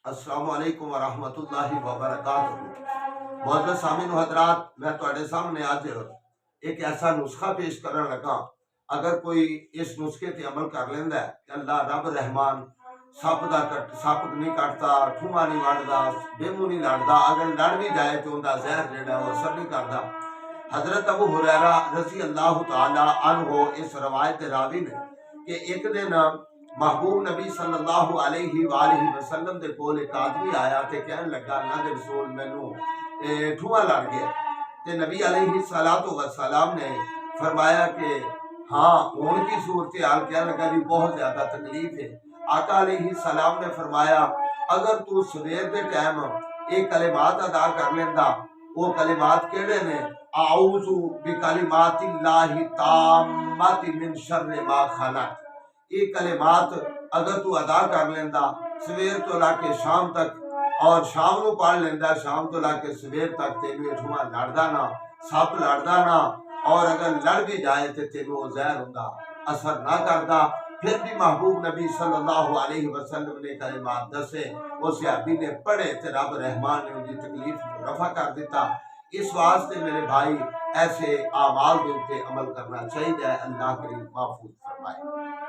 السلام علیکم ورحمۃ اللہ وبرکاتہ۔ معزز سامعین و حضرات، میں تواڈے سامنے آج ایک ایسا نسخہ پیش کرنے لگا۔ اگر کوئی اس نسخے تے عمل کر لیندا ہے کہ اللہ رب رحمان سپ نہیں کٹتا، ٹھواں نہیں وڑدا، ڈیمو نہیں لڑدا، اگر لڑ بھی جائے تو اندا زہر جڑا وہ اثر نہیں کردا۔ حضرت ابو ہریرہ رضی اللہ تعالی عنہ اس روایت راوی نے کہ ایک دن محبوب نبی صلی اللہ علیہ وآلہ وسلم دے کول ایک آدمی آیا تے کہنے لگا اللہ دے رسول مینوں ٹھواں لڑ گیا تے نبی علیہ السلام نے فرمایا کہ ہاں ہون کی صورتحال، کہنے لگا بھی بہت زیادہ تکلیف ہے۔ آقا علیہ السلام نے فرمایا اگر تو سویر دے ٹائم ایک کلمات ادا کر لیندا، وہ کلمات کیڑے نے؟ اعوذ بکلمات اللہ التامات من شر ما خلق۔ یہ کلمات اگر تو ادا کر لیندا سویر تو لا کے شام تک، اور شام نو پڑھ لیندا شام تو لا کے سویر تک، تینوں ٹھواں لڑدا نہ، سپ لڑدا نہ، اور اگر لڑ بھی جائے تے تینوں زہر ہوندا اثر نہ کردا۔ پھر بھی محبوب نبی صلی اللہ علیہ وسلم نے کلمات دسے، اس صحابی نے پڑھے تے رب رحمان نے ان کی تکلیف کو رفع کر دیتا۔ اس واسطے میرے بھائی ایسے اعمال کے اوپر عمل کرنا چاہیے۔ اللہ کریم محفوظ فرمائے۔